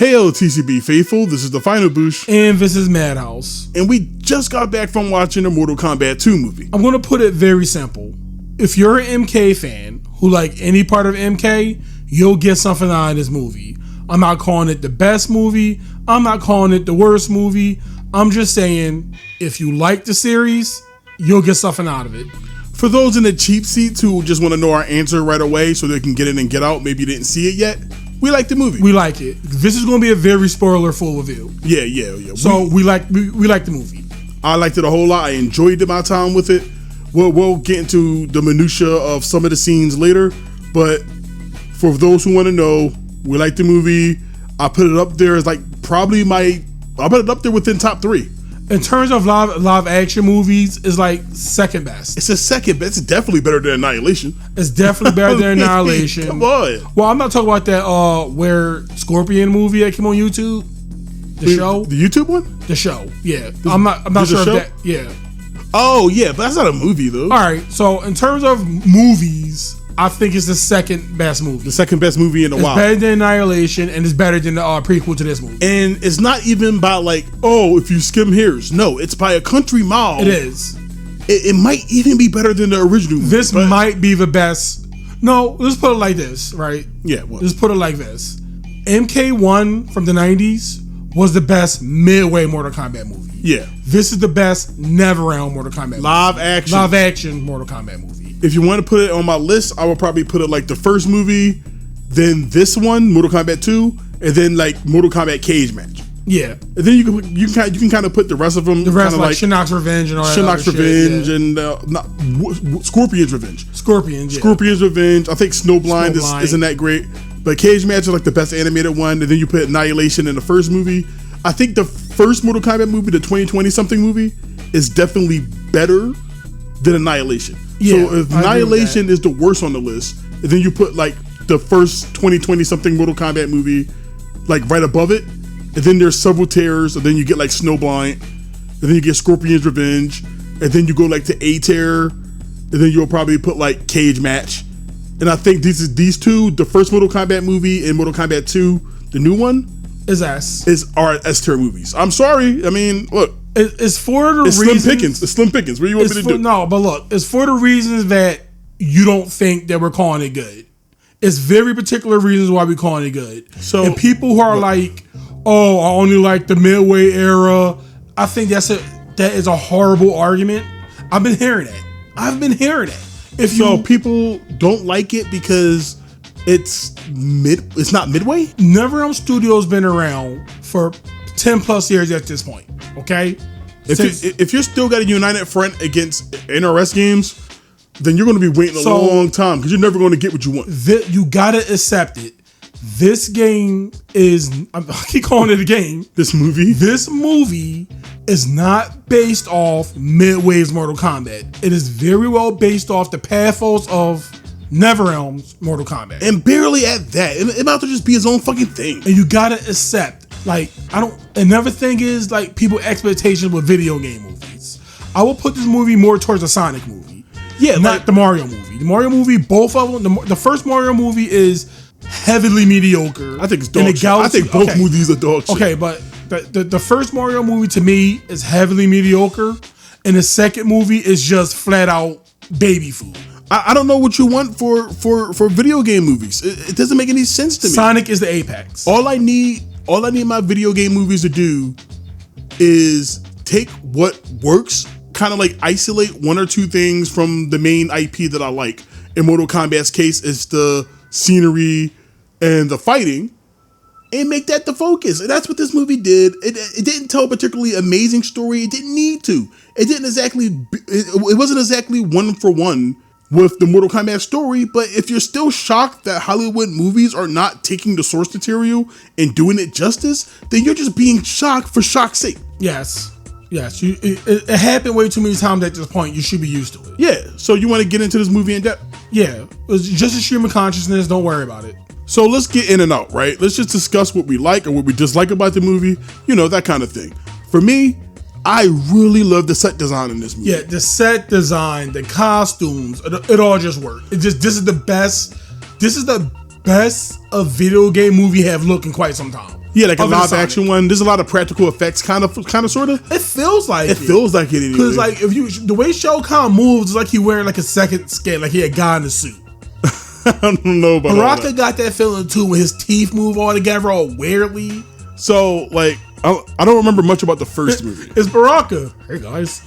Heyo TCB faithful, this is the Final Boosh. And this is Madhouse. And we just got back from watching the Mortal Kombat 2 movie. I'm going to put it very simple. If you're an MK fan who like any part of MK, you'll get something out of this movie. I'm not calling it the best movie. I'm not calling it the worst movie. I'm just saying, if you like the series, you'll get something out of it. For those in the cheap seats who just want to know our answer right away so they can get in and get out, maybe you didn't see it yet, we like the movie. We like it. This is going to be a very spoiler-full review. Yeah. So we like the movie. I liked it a whole lot. I enjoyed my time with it. We'll get into the minutia of some of the scenes later, but for those who want to know, we like the movie. I put it up there as like probably I put it up there within top 3. In terms of live action movies, it's like second best. It's a second best. It's definitely better than Annihilation. It's definitely better than Annihilation. Come on. Well, I'm not talking about that where Scorpion movie that came on YouTube. The show? The YouTube one? The show. Yeah. I'm not sure if that. Yeah. Oh yeah, but that's not a movie though. All right. So in terms of movies, I think it's the second best movie. The second best movie in a while. It's better than Annihilation, and it's better than the prequel to this movie. And it's not even by like, oh, if you skim hairs. No, it's by a country mile. It is. It might even be better than the original movie. This might be the best. No, let's put it like this, right? Yeah. What? Let's put it like this. MK1 from the 90s was the best midway Mortal Kombat movie. Yeah. This is the best NetherRealm Mortal Kombat movie. Live action Mortal Kombat movie. If you want to put it on my list, I would probably put it like the first movie, then this one, Mortal Kombat 2, and then like Mortal Kombat Cage Match. Yeah. And then you can kind of put the rest of them. The rest like Shinnok's Revenge and all that. Shinnok's Revenge shit, yeah. and Scorpion's Revenge. Scorpion's Revenge. I think Snowblind isn't that great, but Cage Match is like the best animated one. And then you put Annihilation in the first movie. I think the first Mortal Kombat movie, the 2020 something movie, is definitely better than Annihilation. Yeah, so if Annihilation is the worst on the list, and then you put like the first 2020 something Mortal Kombat movie like right above it, and then there's several tiers, and then you get like Snowblind, and then you get Scorpion's Revenge, and then you go like to A tier, and then you'll probably put like Cage Match. And I think these two, the first Mortal Kombat movie and Mortal Kombat 2, the new one, are S tier movies. I'm sorry. I mean, look. It's for the reasons. It's slim pickings. What do you want me to do? No, but look, it's for the reasons that you don't think that we're calling it good. It's very particular reasons why we're calling it good. So, and people who are like, "Oh, I only like the midway era," I think that is a horrible argument. I've been hearing that. So people don't like it because it's not midway. NetherRealm Studios been around for 10 plus years at this point. Okay, if you're still got a united front against NRS games, then you're going to be waiting a long time because you're never going to get what you want. You gotta accept it. This game is, I keep calling it a game. This movie is not based off Midway's Mortal Kombat. It is very well based off the pathos of NetherRealm's Mortal Kombat, and barely at that. It might just be his own fucking thing. And you gotta accept. Like, another thing is like people's expectations with video game movies. I will put this movie more towards the Sonic movie. Yeah, not the Mario movie. The Mario movie, both of them, the first Mario movie is heavily mediocre. I think it's dog shit. I think both movies are dog shit. Okay, but the first Mario movie to me is heavily mediocre, and the second movie is just flat out baby food. I don't know what you want for video game movies. It doesn't make any sense to me. Sonic is the apex. All I need my video game movies to do is take what works, kind of like isolate one or two things from the main IP that I like. In Mortal Kombat's case, it's the scenery and the fighting, and make that the focus. And that's what this movie did. It didn't tell a particularly amazing story. It didn't need to. It wasn't exactly one for one with the Mortal Kombat story, but if you're still shocked that Hollywood movies are not taking the source material and doing it justice, then you're just being shocked for shock's sake. Yes. It happened way too many times at this point. You should be used to it. Yeah. So you want to get into this movie in depth? Yeah. It's just a stream of consciousness. Don't worry about it. So let's get in and out, right? Let's just discuss what we like and what we dislike about the movie. You know, that kind of thing. For me, I really love the set design in this movie. Yeah, the set design, the costumes, it all just worked. This is the best a video game movie have looked in quite some time. Yeah, like a live action one. There's a lot of practical effects, kind of, sort of. It feels like it. Feels like it anyway. Because like the way Shao Kahn moves, it's like he wearing like a second skin, like he had guy in the suit. I don't know about Baraka got that feeling too when his teeth move all together all weirdly. So like, I don't remember much about the first movie. It's Baraka. Hey guys.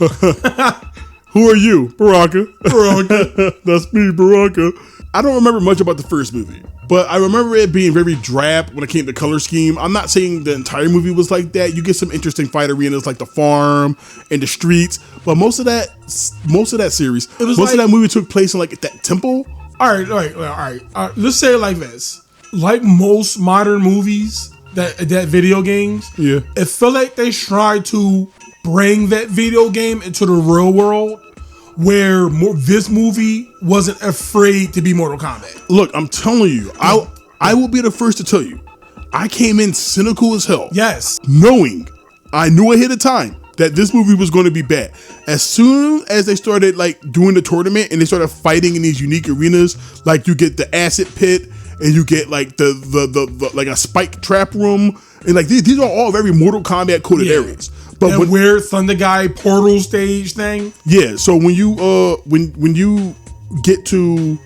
Who are you? Baraka. Baraka. That's me, Baraka. I don't remember much about the first movie, but I remember it being very drab when it came to color scheme. I'm not saying the entire movie was like that. You get some interesting fight arenas like the farm and the streets, but most of that series, most of that movie took place in like that temple. All right. Let's say it like this: like most modern movies that video games, yeah, it felt like they tried to bring that video game into the real world, where this movie wasn't afraid to be Mortal Kombat. Look, I'm telling you, I will be the first to tell you, I came in cynical as hell. Yes, I knew ahead of time that this movie was going to be bad. As soon as they started like doing the tournament and they started fighting in these unique arenas, like you get the acid pit and you get like the like a spike trap room, and like these are all very Mortal Kombat coded areas. But when weird Thunder Guy portal stage thing. Yeah, so when you when you get to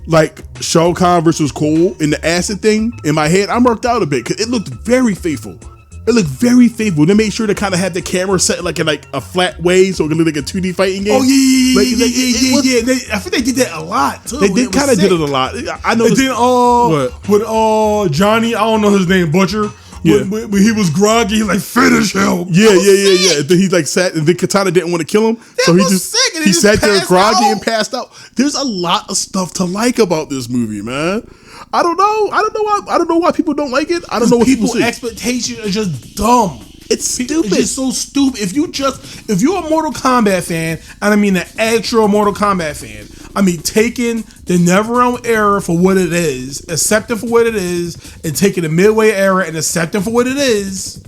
like Shao Kahn versus Cole in the acid thing, in my head I marked out a bit because it looked very faithful. It looked very faithful. They made sure to kind of have the camera set like in like a flat way so it could look like a 2D fighting game. Oh yeah. I think they did that a lot too. They did kind of did it a lot. I know. And then with Johnny, I don't know his name, Butcher. Yeah. When he was groggy, he like finish him. Yeah. Then he like sat, and then Katana didn't want to kill him, so he sat there groggy and passed out. There's a lot of stuff to like about this movie, man. I don't know why people don't like it. I don't know what people's expectations are just dumb. It's stupid. It's just so stupid. If you're a Mortal Kombat fan, and I mean an actual Mortal Kombat fan, I mean taking the NetherRealm era for what it is, accepting for what it is, and taking the Midway era and accepting for what it is.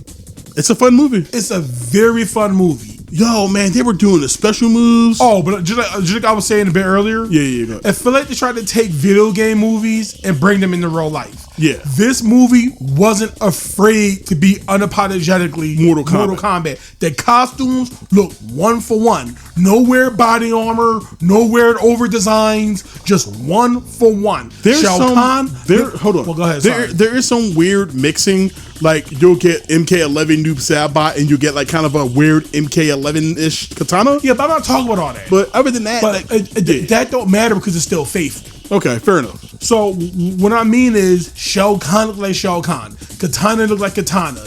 It's a fun movie. It's a very fun movie. Yo, man, they were doing the special moves. Oh, but just like I was saying a bit earlier. Yeah. I feel like they tried to take video game movies and bring them into real life. Yeah. This movie wasn't afraid to be unapologetically Mortal Kombat. The costumes look one for one. No weird body armor, no weird over designs, just one for one. Hold on. Well, go ahead. There is some weird mixing. Like you'll get MK11 Noob Saibot and you get like kind of a weird MK11-ish katana. Yeah, but I'm not talking about all that. But other than that, that don't matter because it's still faithful. Okay, fair enough. So what I mean is Shao Kahn look like Shao Kahn. Katana look like Katana.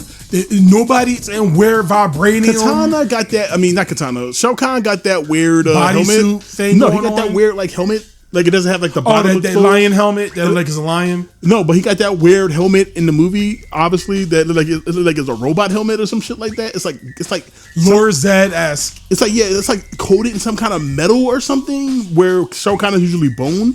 Nobody's in weird vibranium. Katana got that. I mean, not Katana. Shao Kahn got that weird helmet thing. No, he got that weird like helmet. Like it doesn't have like the bottom. That lion helmet that like is a lion. No, but he got that weird helmet in the movie. Obviously, that look like it's a robot helmet or some shit like that. It's like Lord Zed-esque. It's like coated in some kind of metal or something. Where Shao Kahn is usually bone.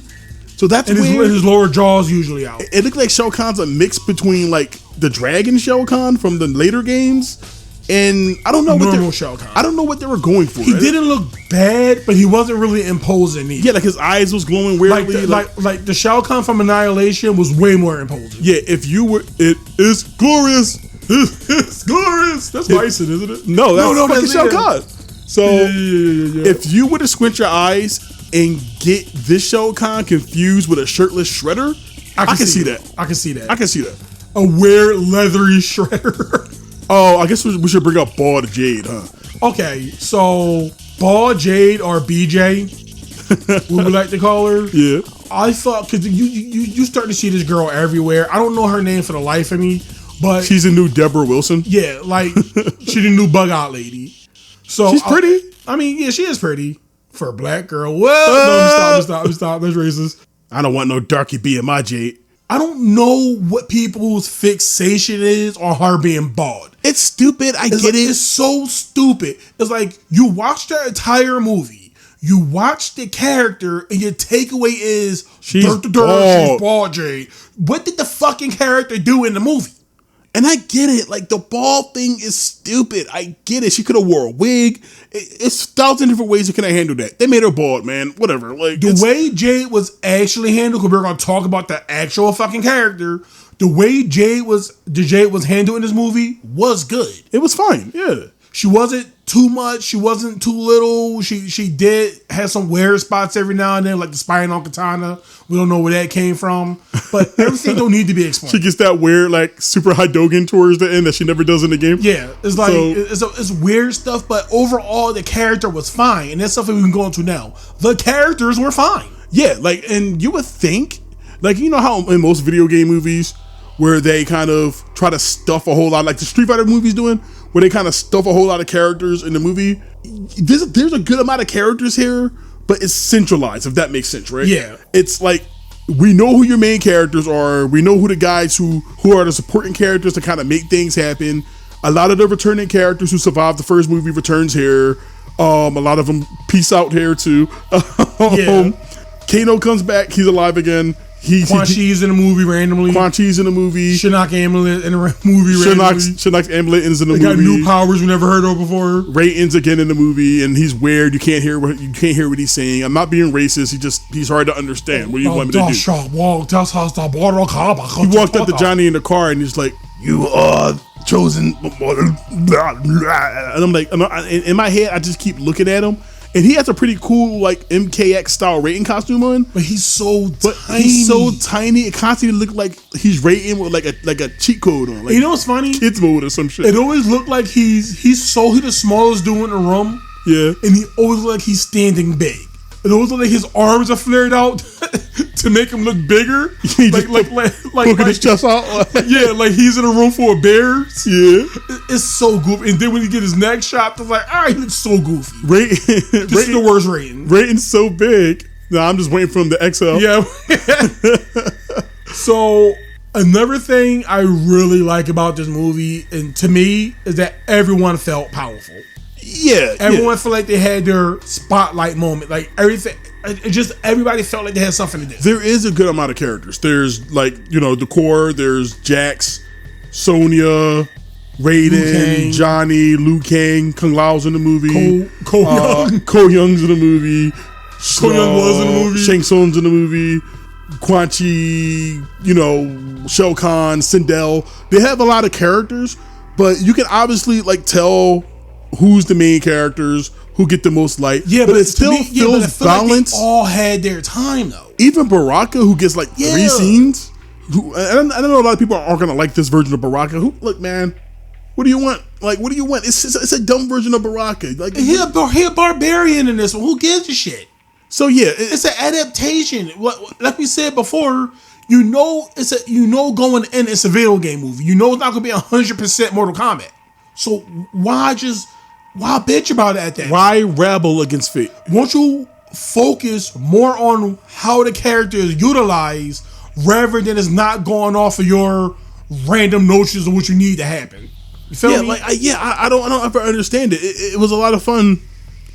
So that's and weird. His lower jaw's usually out. It looked like Shao Kahn's a mix between like the Dragon Shao Kahn from the later games. And I don't know I don't know what they were going for. He didn't look bad, but he wasn't really imposing either. Yeah, like his eyes was glowing weirdly. Like the Shao Kahn from Annihilation was way more imposing. Yeah, it is glorious. It's glorious. That's Bison, isn't it? No, that's Shao Kahn. So if you were to squint your eyes and get this Shao Kahn confused with a shirtless Shredder, I can see that. I can see that. I can see that. A weird leathery Shredder. Oh, I guess we should bring up Bald Jade, huh? Okay, so Bald Jade or BJ, we would like to call her. Yeah. I thought because you start to see this girl everywhere. I don't know her name for the life of me, but she's a new Deborah Wilson. Yeah, like she's the new Bug Out lady. So she's pretty. I mean, yeah, she is pretty for a black girl. Well, no, stop. That's racist. I don't want no darky B in my Jade. I don't know what people's fixation is on her being bald. It's stupid. I get it. It's so stupid. It's like you watch the entire movie, you watch the character, and your takeaway is she's bald, Jade. What did the fucking character do in the movie? And I get it. Like the bald thing is stupid. I get it. She could have wore a wig. It's 1,000 different ways you can handle that. They made her bald, man. Whatever. Like the way Jade was actually handled, because we're gonna talk about the actual fucking character. The way Jade was handled in this movie was good. It was fine. Yeah. She wasn't too much. She wasn't too little. She did have some weird spots every now and then, like the spine on Katana. We don't know where that came from, but everything don't need to be explained. She gets that weird, like, super Hadouken towards the end that she never does in the game. Yeah, it's like, it's weird stuff, but overall, the character was fine, and that's something we can go into now. The characters were fine. Yeah, like, and you would think, like, you know how in most video game movies, where they kind of try to stuff a whole lot, like the Street Fighter movies doing, where they kind of stuff a whole lot of characters in the movie. There's a good amount of characters here, but it's centralized, if that makes sense, right? Yeah. It's like, we know who your main characters are. We know who the guys who are the supporting characters to kind of make things happen. A lot of the returning characters who survived the first movie returns here. A lot of them peace out here too. Yeah. Kano comes back. He's alive again. Quan Chi's in the movie randomly. Quan Chi's in the movie. Shinnok Amulet in the movie randomly. Shinnok's Amulet is in the they movie. Got new powers we never heard of before. Raiden's again in the movie, and he's weird. You can't hear what he's saying. I'm not being racist. He's hard to understand. What do you want me to do? He walked up to Johnny in the car, and he's like, "You are chosen." And I'm like, in my head, I just keep looking at him. And he has a pretty cool, like, MKX style Raiden costume on. But he's so tiny. He's so tiny. It constantly looked like he's Raiden with like a cheat code on. Like, you know what's funny? Kids mode or some shit. It always looked like he's the smallest dude in the room. Yeah. And he always looked like he's standing big. It always looked like his arms are flared out to make him look bigger. like his chest out. Yeah, like he's in a room full of bears. Yeah. It's so goofy. And then when you get his neck chopped, it's like, all right, he looks so goofy. This is the worst Raiden. Raiden's so big. No, I'm just waiting for him to XL. Yeah. So another thing I really like about this movie, and to me, is that everyone felt powerful. Yeah, everyone felt like they had their spotlight moment. Like everything, everybody felt like they had something to do. There is a good amount of characters. There's like, you know, the core. There's Jax, Sonya, Raiden, Johnny, Liu Kang, Kung Lao's in the movie. Ko Young's in the movie. Ko Young was in the movie. Shang Tsung's in the movie. Quan Chi, you know, Shao Kahn, Sindel. They have a lot of characters, but you can obviously like tell who's the main characters, who get the most light. Yeah, but it still feels balanced. Like they all had their time though. Even Baraka, who gets like 3 scenes. I don't know, a lot of people aren't gonna like this version of Baraka. Look, man, what do you want? Like, what do you want? It's a dumb version of Baraka. Like, he a barbarian in this one. Who gives a shit? So yeah, it's an adaptation. Like we said before, going in, it's a video game movie. You know it's not gonna be 100% Mortal Kombat. So why bitch about it at that? Why rebel against fate? Won't you focus more on how the character is utilized rather than it's not going off of your random notions of what you need to happen? You feel me? I don't ever understand it. It was a lot of fun.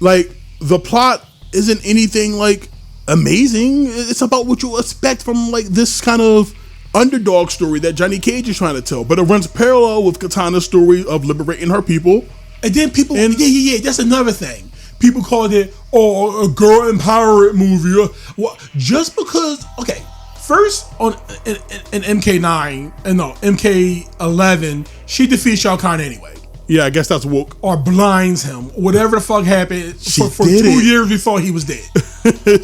Like, the plot isn't anything like amazing. It's about what you expect from like this kind of underdog story that Johnny Cage is trying to tell, but it runs parallel with Katana's story of liberating her people. And then people, that's another thing. People called it, a girl empowerment movie. Just because, first in MK11, she defeats Shao Kahn anyway. Yeah, I guess that's woke. Or blinds him. Whatever the fuck happened. For 2 years we thought he was dead.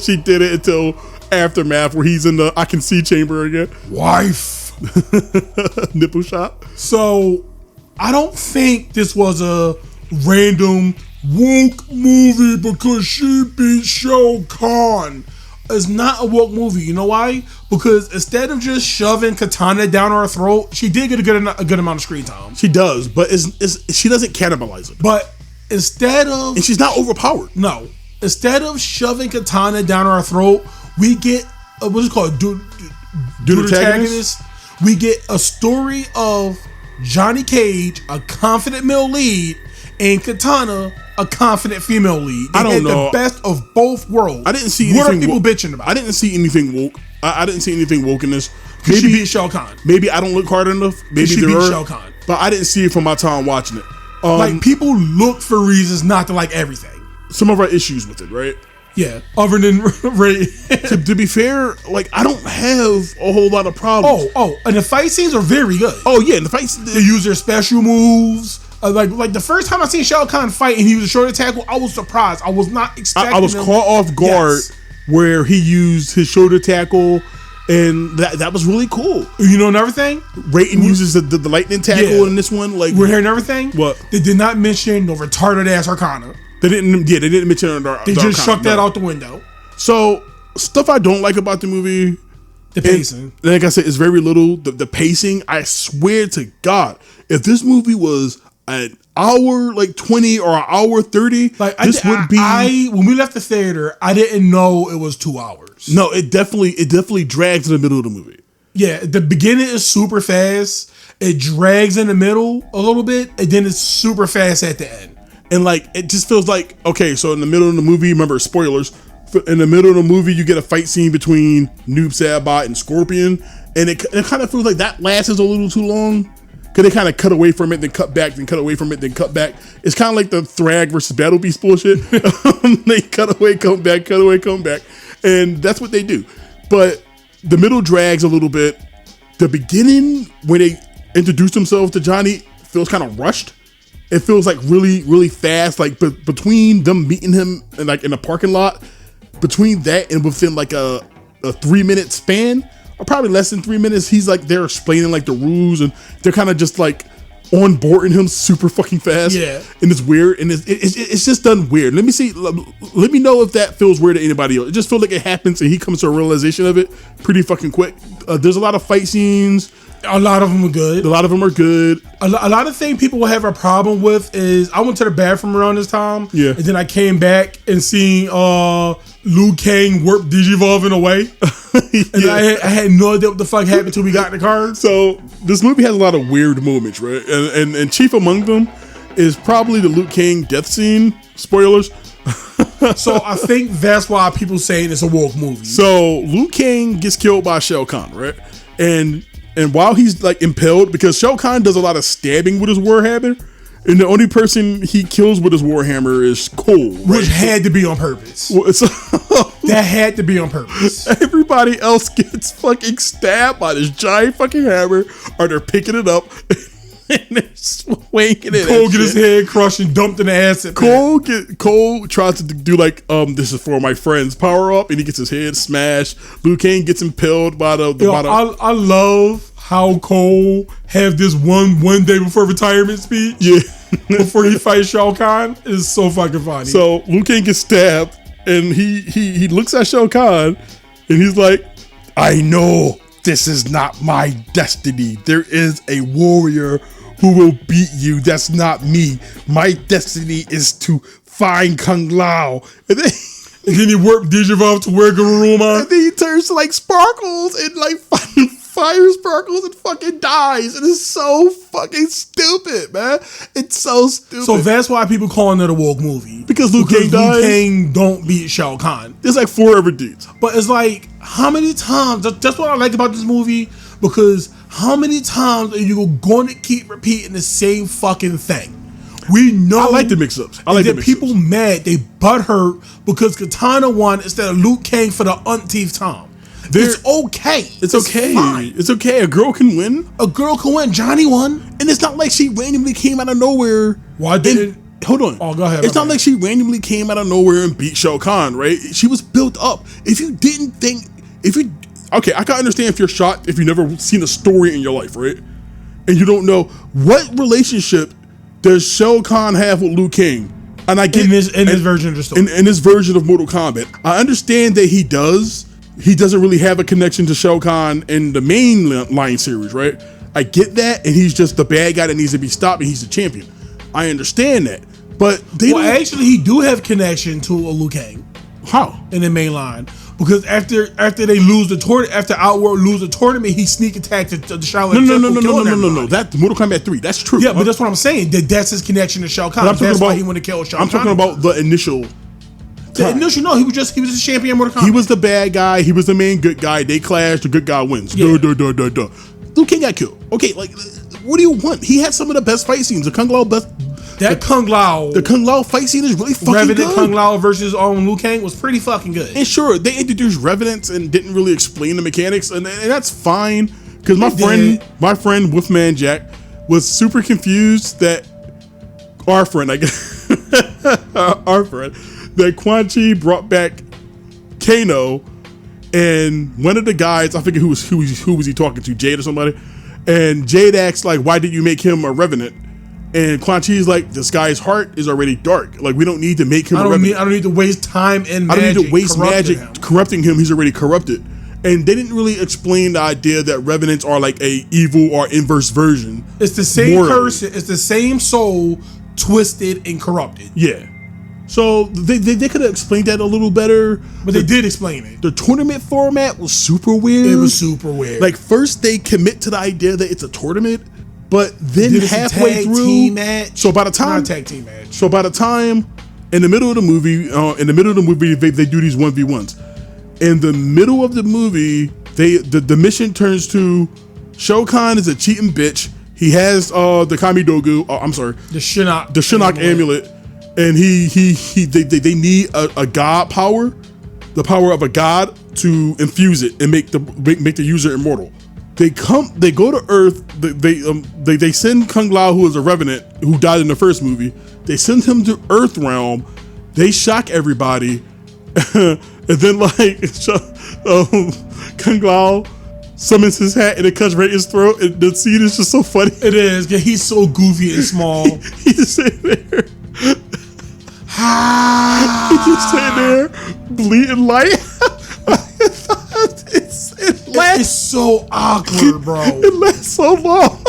She did it until Aftermath, where he's in the I can see chamber again. Wife. Nipple shot. So I don't think this was a random woke movie because she beat Shao Kahn. It's not a woke movie. You know why? Because instead of just shoving Katana down her throat, she did get a good amount of screen time. She does, but she doesn't cannibalize it. But instead of... And she's not overpowered. No. Instead of shoving Katana down our throat, we get... what's it called? Dude-antagonist. We get a story of Johnny Cage, a confident male lead, and Katana, a confident female lead. They had the best of both worlds. I didn't see anything. What are people bitching about? I didn't see anything woke. I didn't see anything woke in this. Maybe she beat Shao Kahn. Maybe I don't look hard enough. Maybe she beat Shao Kahn. But I didn't see it from my time watching it. Like, people look for reasons not to like everything. Some of our issues with it, right? Yeah, other than Ray. To be fair, like I don't have a whole lot of problems. And the fight scenes are very good. Oh yeah, and the fights they use their special moves. Like the first time I seen Shao Kahn fight and he was a shoulder tackle, I was surprised. I was not expecting. I was caught off guard where he used his shoulder tackle, and that was really cool. You know another thing? Rayton uses the lightning tackle in this one. Like we're hearing everything. What they did not mention no retarded ass Arcana. They didn't. Yeah, they didn't mention it. They just shucked that out the window. So stuff I don't like about the movie. The pacing. Like I said, it's very little. The pacing. I swear to God, if this movie was an hour 20 or an hour 30, this would be. When we left the theater, I didn't know it was 2 hours. No, it definitely drags in the middle of the movie. Yeah, the beginning is super fast. It drags in the middle a little bit, and then it's super fast at the end. And it just feels like, okay, so in the middle of the movie, remember, spoilers, in the middle of the movie, you get a fight scene between Noob Saibot and Scorpion, and it kind of feels like that lasts a little too long, because they kind of cut away from it, then cut back, then cut away from it, then cut back. It's kind of like the Thrag versus Battle Beast bullshit. They cut away, come back, cut away, come back, and that's what they do. But the middle drags a little bit. The beginning, when they introduce themselves to Johnny, feels kind of rushed. It feels like really, really fast. Like between them meeting him in a parking lot, between that and within a 3-minute span, or probably less than 3 minutes, he's they're explaining the rules, and they're kind of just on boarding him super fucking fast. Yeah, and it's weird, and it's just done weird. Let me know if that feels weird to anybody else. It just feels like it happens, and he comes to a realization of it pretty fucking quick. There's a lot of fight scenes. A lot of them are good. A lot of them are good. A lot of things people will have a problem with is I went to the bathroom around this time. Yeah. And then I came back and seen Liu Kang warp Digivolving away. And I had no idea what the fuck happened until we got in the car. So this movie has a lot of weird moments, right? And chief among them is probably the Liu Kang death scene. Spoilers. So I think that's why people saying it's a woke movie. So Liu Kang gets killed by Shao Kahn, right? And while he's impaled, because Shao Kahn does a lot of stabbing with his warhammer, and the only person he kills with his warhammer is Cole, right? Which had to be on purpose. That had to be on purpose. Everybody else gets fucking stabbed by this giant fucking hammer, or they're picking it up and they're swinging it. Cole get his head crushed and dumped in the acid. Cole tries to do this is for my friends power up, and he gets his head smashed. Liu Kang gets impaled by the I love how Cole have this one day before retirement speech. Yeah. Before he fights Shao Kahn. It's so fucking funny. So Liu Kang gets stabbed, and he looks at Shao Kahn, and he's like, I know this is not my destiny. There is a warrior who will beat you. That's not me. My destiny is to find Kung Lao. And then he warped Digivolve to where Garurumon. And then he turns to sparkles and fire sparkles and fucking dies. And it's so fucking stupid, man. It's so stupid. So that's why people calling it a woke movie. Because Liu Kang dies. Liu Kang don't beat Shao Kahn. There's 4 other dudes. But it's how many times? That's what I like about this movie, because how many times are you going to keep repeating the same fucking thing? We know. I like the mix-ups. I like the mix-ups. People mad. They butthurt because Katana won instead of Liu Kang for the umpteenth time. It's okay. It's okay. Fine. It's okay. A girl can win. A girl can win. Johnny won. And it's not like she randomly came out of nowhere. Why didn't... Hold on. Oh, go ahead. It's not like she randomly came out of nowhere and beat Shao Kahn, right? She was built up. If you didn't think... Okay, I can understand if you're shocked if you've never seen a story in your life, right? And you don't know what relationship does Shao Kahn have with Liu Kang. And I get in this version of the story. In this version of Mortal Kombat. I understand that he doesn't really have a connection to Shao Kahn in the main line series, right? I get that, and he's just the bad guy that needs to be stopped, and he's the champion. I understand that, but actually, he do have connection to a Liu Kang. How? In the main line, because after they lose the tournament, after Outworld lose the tournament, he sneak attacked the Shaolin Temple. No. That's Mortal Kombat 3. That's true. Yeah, but that's what I'm saying. That's his connection to Shao Kahn. That's why he wanted to kill Shao Kahn. I'm talking about the initial. No, he was just a champion in Mortal Kombat. He was the bad guy. He was the main good guy. They clashed. The good guy wins. Yeah. Liu Kang got killed. Okay, what do you want? He had some of the best fight scenes. The Kung Lao best That Kung Lao, the Kung Lao fight scene is really fucking Revenant good. Kung Lao versus Liu Kang was pretty fucking good. And sure, they introduced Revenants and didn't really explain the mechanics, and that's fine. Because my friend Wolfman Jack was super confused that our friend, I guess, our friend, that Quan Chi brought back Kano, and one of the guys, I forget who was he talking to, Jade or somebody, and Jade asks like, why did you make him a Revenant? And Quan Chi's like, this guy's heart is already dark. Like, we don't need to make him a Revenant. I don't need to waste time and magic. I don't need to waste magic corrupting him. He's already corrupted. And they didn't really explain the idea that Revenants are like a evil or inverse version. It's the same person. It's the same soul, twisted and corrupted. Yeah. So they could have explained that a little better. But they did explain it. The tournament format was super weird. It was super weird. Like, first they commit to the idea that it's a tournament, but then halfway through, team match. So by the time, not a tag team match. So by the time in the middle of the movie, they do these 1v1s. In the middle of the movie, the mission turns to Shao Kahn is a cheating bitch. He has the Kamidogu. I'm sorry, the Shinnok amulet, and they need a god power, the power of a god to infuse it and make the user immortal. They go to Earth. They send Kung Lao, who is a Revenant who died in the first movie. They send him to Earth realm. They shock everybody. And then Kung Lao summons his hat and it cuts right in his throat. And the scene is just so funny. It is. He's so goofy and small. He's just sitting there. He's just sitting there bleeding light. It's so awkward, bro. It lasts so long.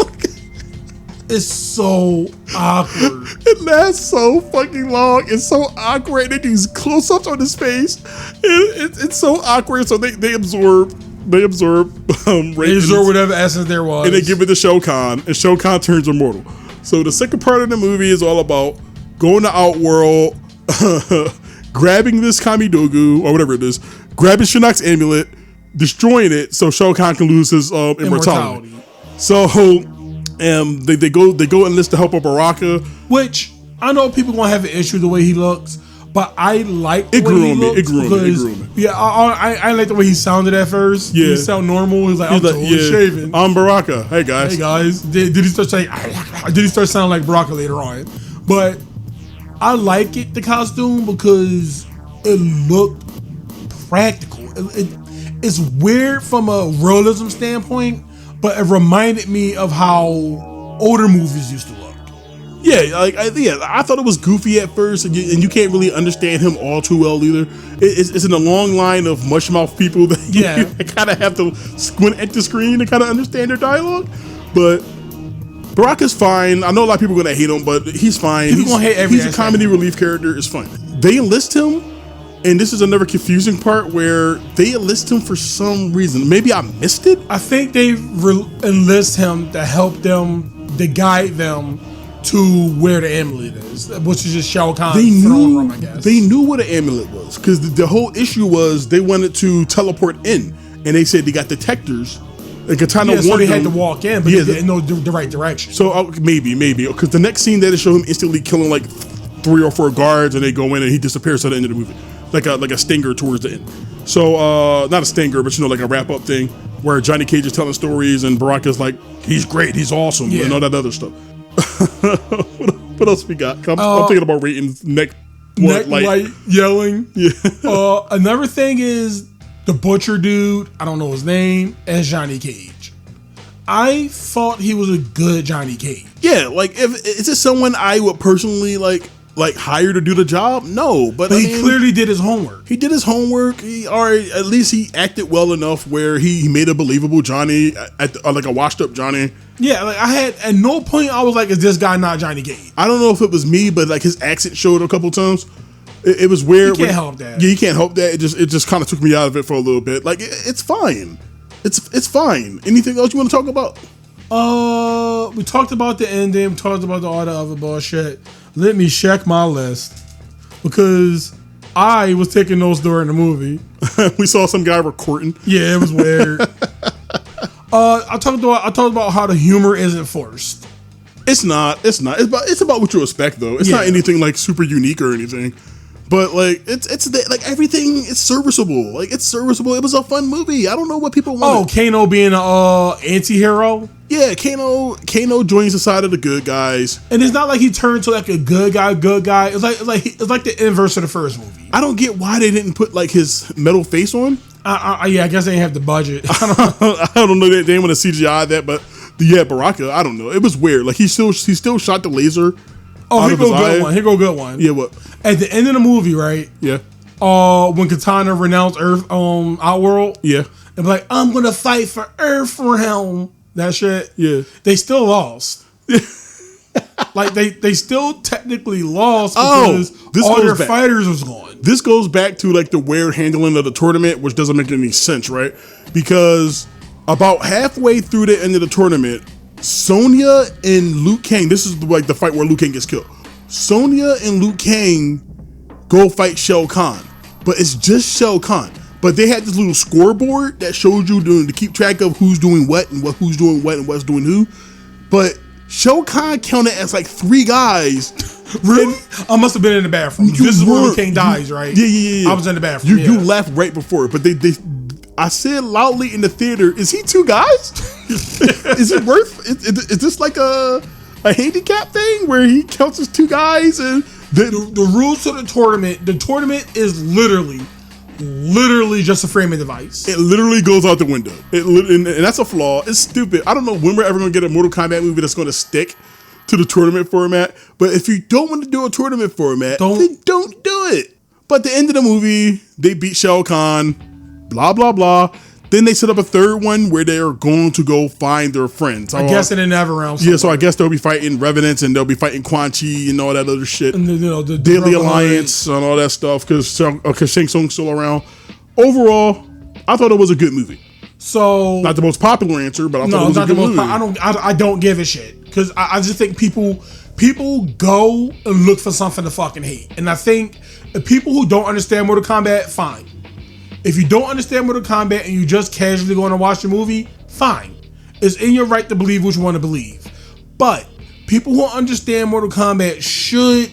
It's so awkward. It lasts so fucking long. It's so awkward. They do these close-ups on his face. It's so awkward. So they absorb whatever essence there was, and they give it to Shao Kahn, and Shao Kahn turns immortal. So the second part of the movie is all about going to Outworld, grabbing this Kamidogu or whatever it is, grabbing Shinnok's amulet, destroying it, so Shao Kahn can lose his immortality. So. They go enlist the help of Baraka, which I know people gonna have an issue with the way he looks, but I like the way he looks. It grew on me. Yeah, I like the way he sounded at first. Yeah, he sound normal. He's like, I'm totally shaven. I'm Baraka. Hey guys. Did he start saying? Did he start sounding like Baraka later on? But I like the costume because it looked practical. It's weird from a realism standpoint. But it reminded me of how older movies used to look. Yeah, I thought it was goofy at first, and you can't really understand him all too well either. It's in a long line of mushmouth people that you kind of have to squint at the screen to kind of understand their dialogue. But Baraka's fine. I know a lot of people are gonna hate him, but he's fine. He's a comedy relief character. It's fine. They enlist him. And this is another confusing part where they enlist him for some reason. Maybe I missed it. I think they enlist him to help them, to guide them to where the amulet is, which is just Shao Kahn's throne room, I guess. They knew what an amulet was because the whole issue was they wanted to teleport in, and they said they got detectors. And Katana so they had to walk in, but they didn't know the right direction. So maybe because the next scene that they show him instantly killing like 3 or 4 guards, and they go in and he disappears at the end of the movie. Like a stinger towards the end. So not a stinger, but like a wrap up thing where Johnny Cage is telling stories and Baraka's like, he's great, he's awesome, and all that other stuff. What else we got? I'm thinking about ratings. Neck light yelling. Yeah. Another thing is the butcher dude. I don't know his name. As Johnny Cage. I thought he was a good Johnny Cage. Yeah, like is this someone I would personally like hire to do the job? No, but he clearly did his homework. He did his homework. Or at least he acted well enough where he made a believable Johnny, like a washed up Johnny. Yeah, like I had at no point I was like, is this guy not Johnny Cage? I don't know if it was me, but like his accent showed a couple times. It was weird. You can't help that. Yeah, you can't help that. It just kind of took me out of it for a little bit. Like it's fine. It's fine. Anything else you want to talk about? We talked about the ending. We talked about all the other bullshit. Let me check my list because I was taking notes during the movie. We saw some guy recording. Yeah, it was weird. I talked about how the humor isn't forced. It's not. It's about what you expect though. It's not anything like super unique or anything. But like like everything is serviceable. Like it's serviceable. It was a fun movie. I don't know what people want. Oh, Kano being an anti-hero. Yeah, Kano joins the side of the good guys, and it's not like he turned to like a good guy. It's like the inverse of the first movie. I don't get why they didn't put like his metal face on. I guess they didn't have the budget. I don't know. They didn't want to CGI that, but yeah, Baraka. I don't know. It was weird. Like he still shot the laser. Oh, here go a good one. Here go a good one. Yeah, what? At the end of the movie, right? Yeah. When Katana renounced Earth, Outworld. Yeah. And be like, I'm gonna fight for Earth realm. That shit. Yeah. They still lost. Like they still technically lost because all their fighters was gone. This goes back to like the weird handling of the tournament, which doesn't make any sense, right? Because about halfway through the end of the tournament, Sonya and Liu Kang, this is like the fight where Liu Kang gets killed. Sonya and Liu Kang go fight Shao Kahn, but it's just Shao Kahn. But they had this little scoreboard that showed you to keep track of who's doing what and who's doing what and what's doing who. But Shao Kahn counted as like 3 guys. Really? I must have been in the bathroom. This is where Liu Kang dies, right? Yeah. I was in the bathroom. You left right before, but I said loudly in the theater, is he 2 guys? Is it worth? Is this like a handicap thing where he counts as 2 guys? And the rules to the tournament is literally just a framing device. It literally goes out the window. And that's a flaw. It's stupid. I don't know when we're ever going to get a Mortal Kombat movie that's going to stick to the tournament format. But if you don't want to do a tournament format, then don't do it. But at the end of the movie, they beat Shao Kahn, blah, blah, blah. Then they set up a third one where they are going to go find their friends. I guess in the Neverrealm. Yeah, so I guess they'll be fighting Revenants and they'll be fighting Quan Chi and all that other shit. And the Deadly Alliance and all that stuff because Shang Tsung's still around. Overall, I thought it was a good movie. So not the most popular answer, but I thought it was a good movie. I don't give a shit because I just think people go and look for something to fucking hate, and I think the people who don't understand Mortal Kombat, fine. If you don't understand Mortal Kombat and you just casually going to watch the movie, fine. It's in your right to believe what you want to believe. But people who understand Mortal Kombat should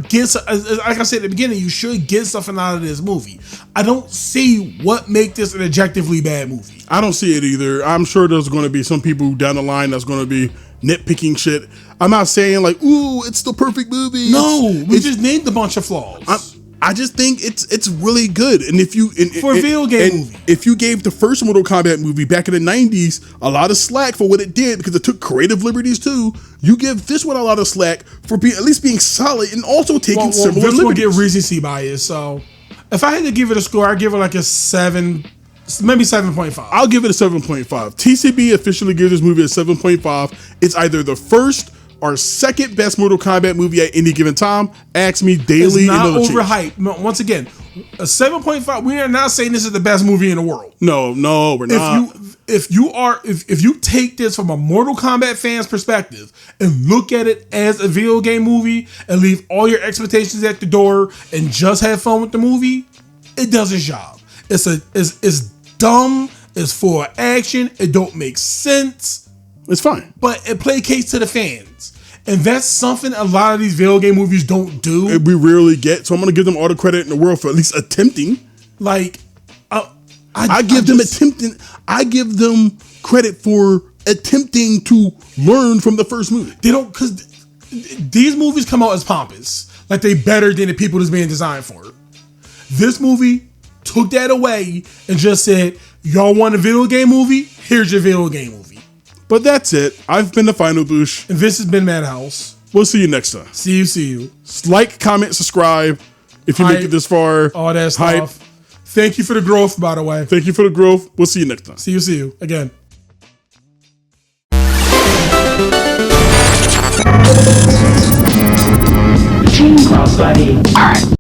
get, like I said at the beginning, you should get something out of this movie. I don't see what make this an objectively bad movie. I don't see it either. I'm sure there's going to be some people down the line that's going to be nitpicking shit. I'm not saying like, ooh, it's the perfect movie. No, we just named a bunch of flaws. I just think it's really good, and if you for a video game movie, if you gave the first Mortal Kombat movie back in the '90s a lot of slack for what it did because it took creative liberties too, you give this one a lot of slack for at least being solid and also taking similar liberties. This one get recency bias, so if I had to give it a score, I'd give it like a 7, maybe 7.5. I'll give it a 7.5. TCB officially gives this movie a 7.5. It's either the first or second best Mortal Kombat movie at any given time. Ask me daily. It's not overhyped. Once again, a 7.5. We are not saying this is the best movie in the world. No, we're not. If you take this from a Mortal Kombat fan's perspective and look at it as a video game movie and leave all your expectations at the door and just have fun with the movie, it does its job. It's dumb. It's full of action. It don't make sense. It's fine. But it placates to the fans. And that's something a lot of these video game movies don't do. We rarely get. So I'm going to give them all the credit in the world for at least attempting. Like, I give them credit for attempting to learn from the first movie. They don't, because these movies come out as pompous. Like they better than the people that's being designed for it. This movie took that away and just said, y'all want a video game movie? Here's your video game movie. But that's it. I've been the Final Boosh. And this has been Madhouse. We'll see you next time. See you. Like, comment, subscribe. If you make it this far. All that stuff. Thank you for the growth, by the way. Thank you for the growth. We'll see you next time. See you. Again. Team Cross, buddy. All right.